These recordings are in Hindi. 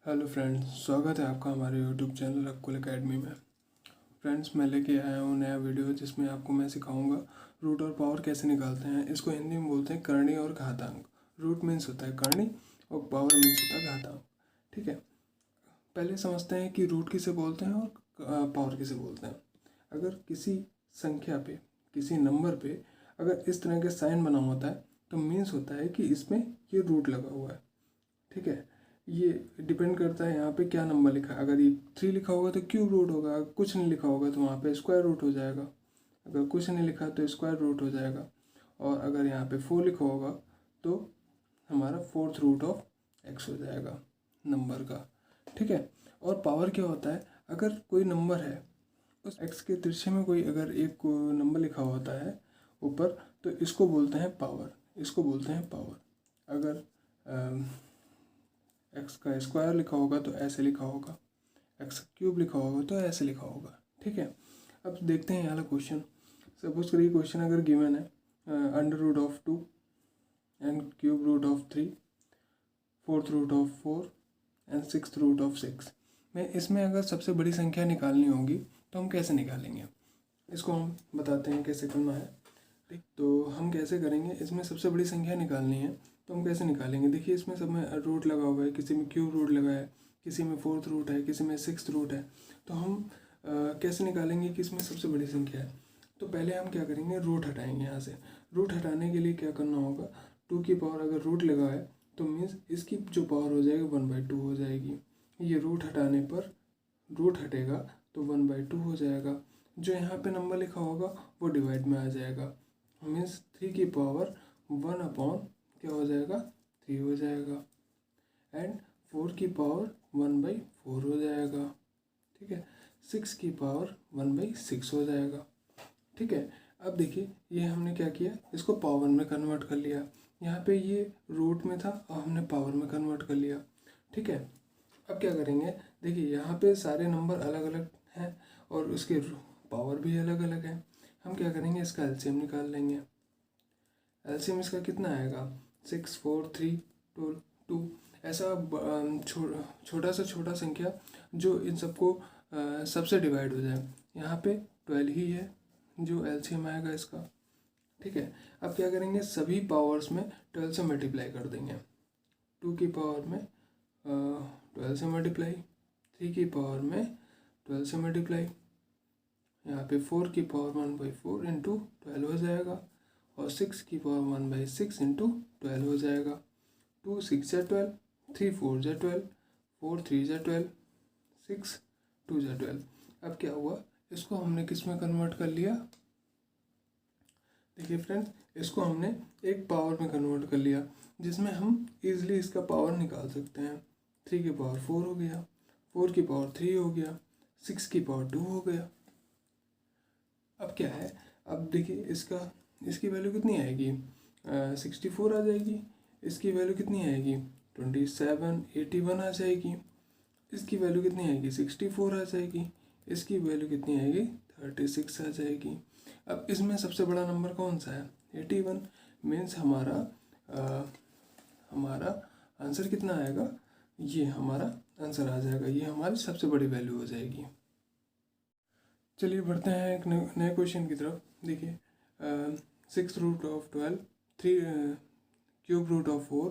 हेलो फ्रेंड्स, स्वागत है आपका हमारे यूट्यूब चैनल अक्कुल एकेडमी में। फ्रेंड्स, मैं लेके आया हूँ नया वीडियो जिसमें आपको मैं सिखाऊंगा रूट और पावर कैसे निकालते हैं। इसको हिंदी में बोलते हैं करणी और घातांक। रूट मीन्स होता है करणी और पावर मीन्स होता है घातांक। ठीक है, पहले समझते हैं कि रूट किसे बोलते हैं और पावर किसे बोलते हैं। अगर किसी संख्या पे, किसी नंबर पे अगर इस तरह के साइन बना होता है तो मीन्स होता है कि इसमें ये रूट लगा हुआ है। ठीक है, ये डिपेंड करता है यहाँ पे क्या नंबर लिखा है। अगर ये 3 लिखा होगा तो क्यूब रूट होगा, अगर कुछ नहीं लिखा होगा तो वहाँ पे स्क्वायर रूट हो जाएगा, अगर कुछ नहीं लिखा तो स्क्वायर रूट हो जाएगा, और अगर यहाँ पे 4 लिखा होगा तो हमारा फोर्थ रूट ऑफ x हो जाएगा नंबर का। ठीक है, और पावर क्या होता है, अगर कोई नंबर है उस x के तिरछे में कोई अगर एक नंबर लिखा होता है ऊपर तो इसको बोलते हैं पावर, इसको बोलते हैं पावर। अगर एक्स का स्क्वायर लिखा होगा तो ऐसे लिखा होगा, एक्स क्यूब लिखा होगा तो ऐसे लिखा होगा। ठीक है, अब देखते हैं यहाँ क्वेश्चन। सपोज करिए क्वेश्चन अगर गिवन है under root of 2 and cube root of 3, fourth root of 4 and sixth root of 6 में इसमें अगर सबसे बड़ी संख्या निकालनी होगी तो हम कैसे निकालेंगे, इसको हम बताते हैं कैसे करना है। ठीक, तो हम कैसे करेंगे, इसमें सबसे बड़ी संख्या निकालनी है तो हम कैसे निकालेंगे। देखिए, इसमें सब में रूट लगा हुआ है, किसी में क्यूब रूट लगा है, किसी में फोर्थ रूट है, किसी में सिक्स्थ रूट है। तो हम कैसे निकालेंगे कि इसमें सबसे बड़ी संख्या है। तो पहले हम क्या करेंगे, रूट हटाएंगे यहाँ से। रूट हटाने के लिए क्या करना होगा, 2 की पावर अगर रूट लगा है तो मीन्स इसकी जो पावर हो जाएगी 1/2 हो जाएगी। ये रूट हटाने पर रूट हटेगा तो 1/2 हो जाएगा। जो यहाँ पे नंबर लिखा होगा वो डिवाइड में आ जाएगा, मीन्स 3 की पावर 1 अपॉन क्या हो जाएगा, 3 हो जाएगा। एंड 4 की पावर 1/4 हो जाएगा। ठीक है, 6 की पावर 1/6 हो जाएगा। ठीक है, अब देखिए ये हमने क्या किया, इसको पावर में कन्वर्ट कर लिया। यहाँ पे ये रूट में था और हमने पावर में कन्वर्ट कर लिया। ठीक है, अब क्या करेंगे, देखिए यहाँ पे सारे नंबर अलग अलग हैं और उसके पावर भी अलग अलग है। हम क्या करेंगे, इसका एलसीएम निकाल लेंगे। एलसीएम इसका कितना आएगा, 6, 4, 3, 2। ऐसा छोटा से छोटा संख्या जो इन सबको सबसे डिवाइड हो जाए। यहाँ पे 12 ही है जो एलसीएम आएगा इसका। ठीक है, अब क्या करेंगे, सभी पावर्स में 12 से मल्टीप्लाई कर देंगे। 2 की पावर में 12 से मल्टीप्लाई, 3 की पावर में 12 से मल्टीप्लाई, यहाँ पे 4 की पावर 1/4 इंटू 12 हो जाएगा, और 6 की पावर 1/6 इंटू 12 हो जाएगा। 2 6 जा 12, 3 4 जा 12, 4 3 जा 12, 6 2 जा 12। अब क्या हुआ, इसको हमने किस में कन्वर्ट कर लिया। देखिए फ्रेंड्स, इसको हमने एक पावर में कन्वर्ट कर लिया जिसमें हम इजीली इसका पावर निकाल सकते हैं। 3 की पावर 4 हो गया, 4 की पावर 3 हो गया, 6 की पावर 2 हो गया। अब क्या है, अब देखिए इसकी वैल्यू कितनी आएगी, 64 आ जाएगी। इसकी वैल्यू कितनी आएगी, 27 81 आ जाएगी। इसकी वैल्यू कितनी आएगी, 64 आ जाएगी। इसकी वैल्यू कितनी आएगी, 36 आ जाएगी। अब इसमें सबसे बड़ा नंबर कौन सा है, 81। मीन्स हमारा आंसर कितना आएगा, ये हमारा आंसर आ जाएगा, ये हमारी सबसे बड़ी वैल्यू हो जाएगी। चलिए बढ़ते हैं एक नए क्वेश्चन की तरफ। देखिए, 6 root of 12, 3 cube root of 4,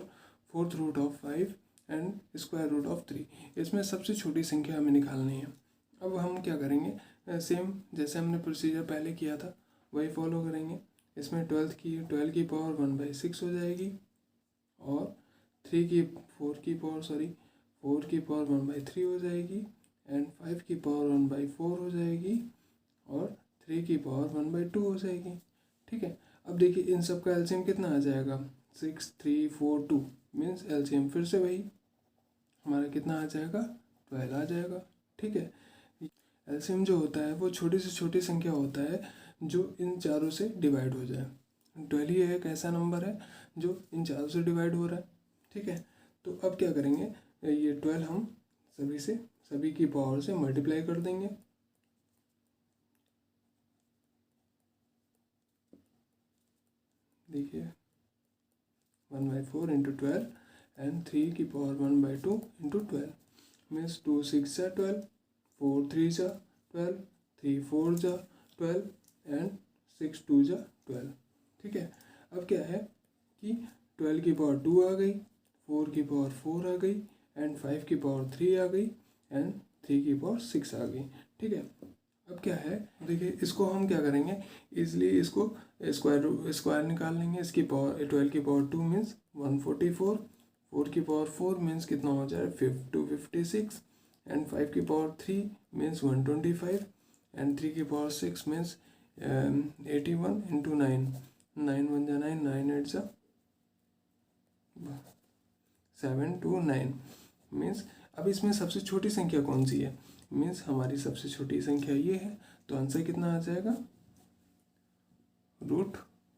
fourth root of 5 and square root of 3। इसमें सबसे छोटी संख्या हमें निकालनी है। अब हम क्या करेंगे, सेम जैसे हमने प्रोसीजर पहले किया था वही फॉलो करेंगे। इसमें 12 की पावर 1/6 हो जाएगी, और 4 की पावर 1/3 हो जाएगी, एंड 5 की पावर 1/4 हो जाएगी, और 3 की पावर 1/2 हो जाएगी। ठीक है, अब देखिए इन सब का एलसीएम कितना आ जाएगा, 6 3 4 2। मीन्स एलसीएम फिर से वही हमारा कितना आ जाएगा, 12 आ जाएगा। ठीक है, एलसीएम जो होता है वो छोटी से छोटी संख्या होता है जो इन चारों से डिवाइड हो जाए। 12 ही एक ऐसा नंबर है जो इन चारों से डिवाइड हो रहा है। ठीक है, तो अब क्या करेंगे, ये 12 हम सभी की पावर से मल्टीप्लाई कर देंगे। देखिए 1/4 इंटू 12 एंड 3 की पावर 1/2 इंटू 12। मीन्स 2 6 जा 12, 4 3 जा 12, 3 4 जा 12 एंड 6 2 जा 12। ठीक है, अब क्या है कि 12 की पावर 2 आ गई, 4 की पावर 4 आ गई एंड 5 की पावर 3 आ गई एंड 3 की पावर 6 आ गई। ठीक है, अब क्या है देखिए, इसको हम क्या करेंगे, इसलिए इसको स्क्वायर निकाल लेंगे। इसकी पावर 12 की पावर 2 मीन्स 144, 4 की पावर 4 मीन्स कितना हो जाए 256 एंड 5 की पावर 3 मीन्स 125 एंड 3 की पावर 6 मीन्स 81 इंटू 9, 9 1 जा 9, 9 8 जा 729 मीन्स अब इसमें सबसे छोटी संख्या कौन सी है, मीन्स हमारी सबसे छोटी संख्या ये है। तो आंसर कितना आ जाएगा,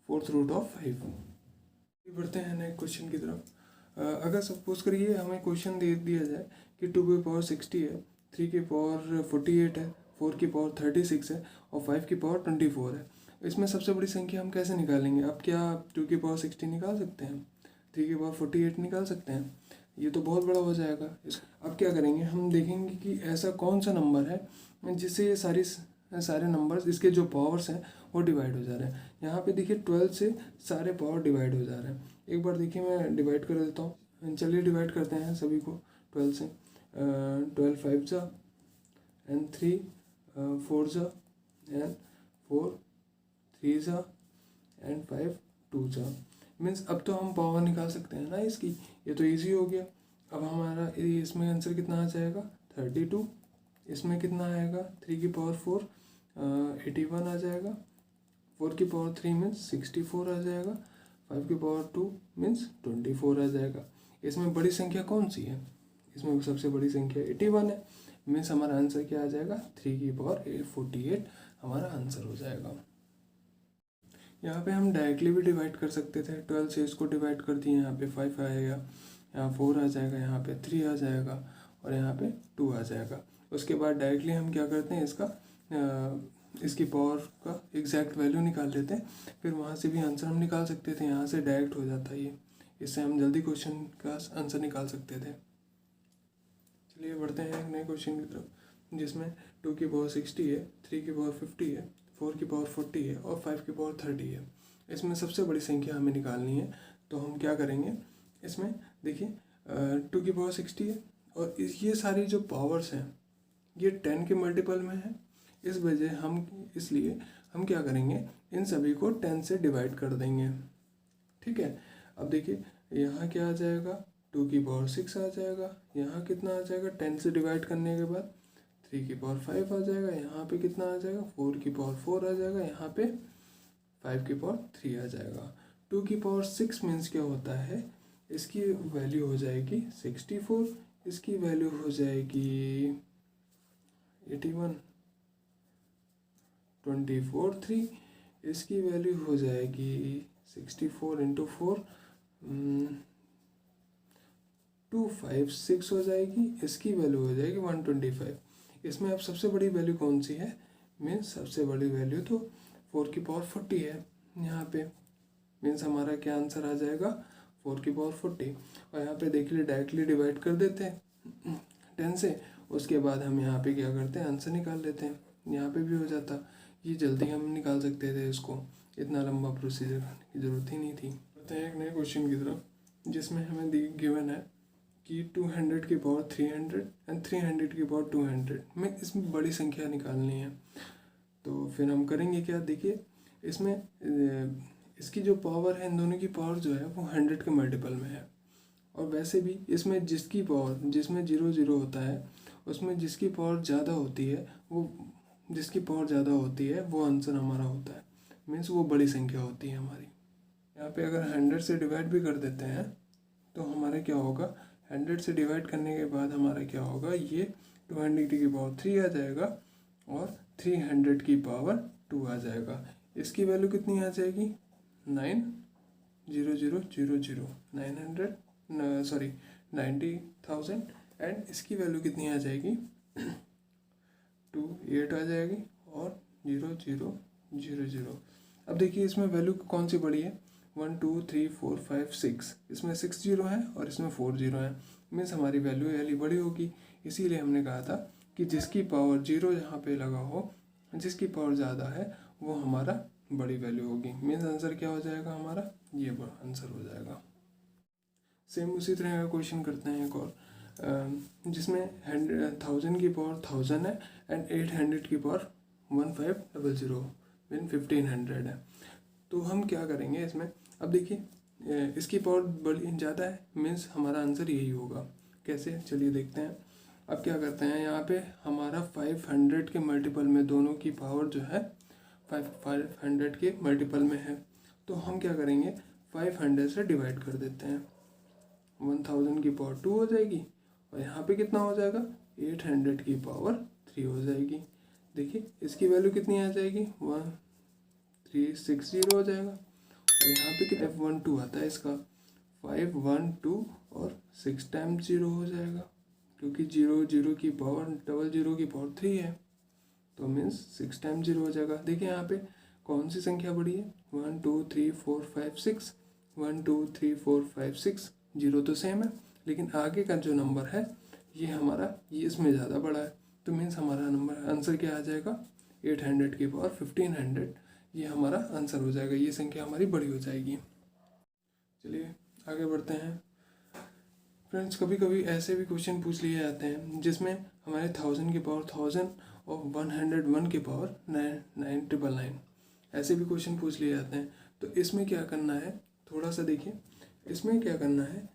फोर्थ रूट ऑफ 5। बढ़ते हैं नेक्स्ट क्वेश्चन की तरफ। अगर सपोज करिए हमें क्वेश्चन दे दिया जाए कि 2 की पावर 60 है, 3 की पावर 48 है, 4 की पावर 36 है और 5 की पावर 24 है। इसमें सबसे बड़ी संख्या हम कैसे निकालेंगे। अब क्या 2 की पावर 60 निकाल सकते हैं, 3 की पावर 48 निकाल सकते हैं, ये तो बहुत बड़ा हो जाएगा। अब क्या करेंगे, हम देखेंगे कि ऐसा कौन सा नंबर है जिससे ये सारे नंबर्स इसके जो पावर्स हैं वो डिवाइड हो जा रहे हैं। यहाँ पे देखिए 12 से सारे पावर डिवाइड हो जा रहे हैं। एक बार देखिए मैं डिवाइड कर देता हूँ, चलिए डिवाइड करते हैं सभी को 12 से। 12 5 जा एंड 3 4 जा एंड 4 3 जा एंड 5 2 जा। मीन्स अब तो हम पावर निकाल सकते हैं ना इसकी, ये तो इजी हो गया। अब हमारा इसमें आंसर कितना आ जाएगा 32, इसमें कितना आएगा 3 की पावर 4 81 आ जाएगा, 4 की पावर 3 मीन्स 64 आ जाएगा, 5 की पावर 2 मीन्स 24 आ जाएगा। इसमें बड़ी संख्या कौन सी है, इसमें सबसे बड़ी संख्या 81 है। मीन्स हमारा आंसर क्या आ जाएगा 3 की पावर 48 हमारा आंसर हो जाएगा। यहाँ पे हम डायरेक्टली भी डिवाइड कर सकते थे, 12 से इसको डिवाइड कर दिए, यहाँ पे 5 आएगा, यहाँ 4 आ जाएगा, यहाँ पे 3 आ जाएगा और यहाँ पे 2 आ जाएगा। उसके बाद डायरेक्टली हम क्या करते हैं इसकी पावर का एग्जैक्ट वैल्यू निकाल लेते हैं, फिर वहाँ से भी आंसर हम निकाल सकते थे। यहाँ से डायरेक्ट हो जाता है ये, इससे हम जल्दी क्वेश्चन का आंसर निकाल सकते थे। चलिए बढ़ते हैं एक नए क्वेश्चन की तरफ, जिसमें 2 की पावर 60 है, 3 की पावर 50 है, 4 की पावर 40 है और 5 की पावर 30 है। इसमें सबसे बड़ी संख्या हमें निकालनी है। तो हम क्या करेंगे, इसमें देखिए 2 की पावर 60 है और ये सारी जो पावर्स हैं ये 10 के मल्टीपल में है। इसलिए हम क्या करेंगे, इन सभी को 10 से डिवाइड कर देंगे। ठीक है, अब देखिए यहाँ क्या आ जाएगा 2 की पावर 6 आ जाएगा, यहाँ कितना आ जाएगा 10 से डिवाइड करने के बाद 3 की पावर 5 आ जाएगा, यहाँ पे कितना आ जाएगा 4 की पावर 4 आ जाएगा, यहाँ पे 5 की पावर 3 आ जाएगा। 2 की पावर 6 मीन्स क्या होता है, इसकी वैल्यू हो जाएगी 64, इसकी वैल्यू हो जाएगी 81, 24 3, इसकी वैल्यू हो जाएगी 64 इंटू 4 256 हो जाएगी, इसकी वैल्यू हो जाएगी 125। इसमें अब सबसे बड़ी वैल्यू कौन सी है, मीन्स सबसे बड़ी वैल्यू तो 4 की पावर 40 है यहाँ पे। मीन्स हमारा क्या आंसर आ जाएगा 4 की पावर 40। और यहाँ पे देख लीजिए डायरेक्टली डिवाइड कर देते हैं 10 से, उसके बाद हम यहाँ पे क्या करते हैं आंसर निकाल लेते हैं, यहाँ पे भी हो जाता। ये जल्दी हम निकाल सकते थे इसको, इतना लंबा प्रोसीजर करने की ज़रूरत ही नहीं थी। बढ़ते हैं एक नए क्वेश्चन की तरफ, जिसमें हमें गिवन है कि 200 की पावर 300 एंड 300 की पावर 200 में इसमें बड़ी संख्या निकालनी है। तो फिर हम करेंगे क्या, देखिए इसमें इसकी जो पावर है, इन दोनों की पावर जो है वो 100 के मल्टीपल में है। और वैसे भी इसमें जिसमें 0 0 होता है, उसमें जिसकी पावर ज़्यादा होती है वो आंसर हमारा होता है। मीन्स वो बड़ी संख्या होती है हमारी। यहाँ पे अगर 100 से डिवाइड भी कर देते हैं तो हमारा क्या होगा, 100 से डिवाइड करने के बाद हमारा क्या होगा, ये 200 की पावर 3 आ जाएगा और 300 की पावर 2 आ जाएगा। इसकी वैल्यू कितनी आ जाएगी 90,000 एंड इसकी वैल्यू कितनी आ जाएगी 28 आ जाएगी और 0000। अब देखिए इसमें वैल्यू कौन सी बड़ी है, 1 2 3 4 5 6, इसमें 6 जीरो है और इसमें 4 जीरो है। मीन्स हमारी वैल्यू वाली बड़ी होगी। इसीलिए हमने कहा था कि जिसकी पावर 0 यहाँ पे लगा हो, जिसकी पावर ज़्यादा है वो हमारा बड़ी वैल्यू होगी। मीन्स आंसर क्या हो जाएगा हमारा, ये आंसर हो जाएगा। सेम उसी तरह का क्वेश्चन करते हैं एक और, जिसमें 1000 की पावर 1000 है एंड 800 की पावर 1500 मीन 1500 है। तो हम क्या करेंगे इसमें, अब देखिए इसकी पावर बड़ी ज़्यादा है, मीन्स हमारा आंसर यही होगा। कैसे, चलिए देखते हैं। अब क्या करते हैं, यहाँ पे हमारा 500 के मल्टीपल में दोनों की पावर जो है 500 के मल्टीपल में है, तो हम क्या करेंगे 500 से डिवाइड कर देते हैं। 1000 की पावर 2 हो जाएगी और यहाँ पे कितना हो जाएगा 800 की पावर 3 हो जाएगी। देखिए इसकी वैल्यू कितनी आ जाएगी 1360 हो जाएगा। और यहाँ पे कितना F12 आता है इसका 512 और 6 टाइम्स 0 हो जाएगा, क्योंकि 0 की पावर 00 की पावर 3 है, तो मीन्स 6 टाइम्स 0 हो जाएगा। देखिए यहाँ पे कौन सी संख्या बड़ी है 1 2 3 4 5 6, 1 2 3 4 5 6, 0 तो सेम है, लेकिन आगे का जो नंबर है ये हमारा ये इसमें ज़्यादा बड़ा है, तो मीन्स हमारा नंबर आंसर क्या आ जाएगा 800 की पावर 1500, ये हमारा आंसर हो जाएगा। ये संख्या हमारी बड़ी हो जाएगी। चलिए आगे बढ़ते हैं फ्रेंड्स। कभी कभी ऐसे भी क्वेश्चन पूछ लिए जाते हैं जिसमें हमारे 1000 की पावर 1000 और 101 की पावर 9999, ऐसे भी क्वेश्चन पूछ लिए जाते हैं। तो इसमें क्या करना है, थोड़ा सा देखिए, इसमें क्या करना है,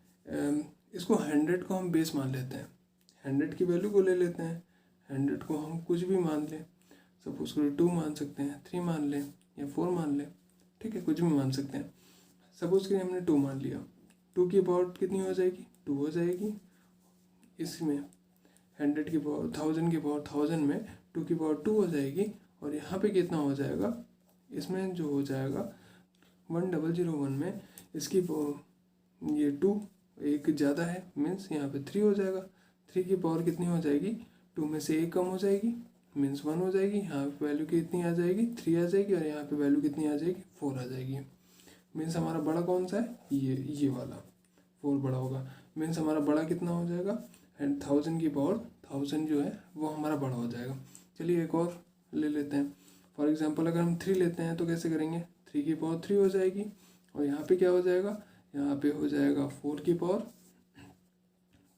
इसको 100 को हम बेस मान लेते हैं, 100 की वैल्यू को ले लेते हैं, 100 को हम कुछ भी मान लें, सपोज करो 2 मान सकते हैं, 3 मान लें या 4 मान लें, ठीक है, कुछ भी मान सकते हैं। सपोज करिए हमने 2 मान लिया, 2 की पावर कितनी हो जाएगी 2 हो जाएगी। इसमें 100 की पावर 1000 की पावर 1000 में 2 की पावर 2 हो जाएगी, और यहाँ पे कितना हो जाएगा, इसमें जो हो जाएगा 1001 में इसकी ये 2 एक ज़्यादा है, मीन्स यहाँ पे 3 हो जाएगा। 3 की पावर कितनी हो जाएगी 2 में से 1 कम हो जाएगी, मीन्स 1 हो जाएगी। यहाँ पे वैल्यू कितनी आ जाएगी 3 आ जाएगी, और यहाँ पे वैल्यू कितनी आ जाएगी 4 आ जाएगी। मीन्स हमारा बड़ा कौन सा है, ये वाला 4 बड़ा होगा। मीन्स हमारा बड़ा कितना हो जाएगा, एंड 1000 की पावर 1000 जो है वो हमारा बड़ा हो जाएगा। चलिए एक और ले लेते हैं। फॉर एग्जांपल अगर हम 3 लेते हैं तो कैसे करेंगे, 3 की पावर 3 हो जाएगी, और यहाँ पे क्या हो जाएगा, यहाँ पे हो जाएगा 4 की पावर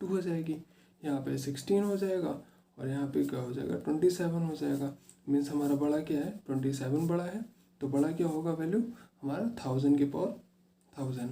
2 हो जाएगी, यहाँ पे 16 हो जाएगा, और यहाँ पे क्या हो जाएगा 27 हो जाएगा। मीन्स हमारा बड़ा क्या है 27 बड़ा है, तो बड़ा क्या होगा वैल्यू हमारा 1000 की पावर 1000।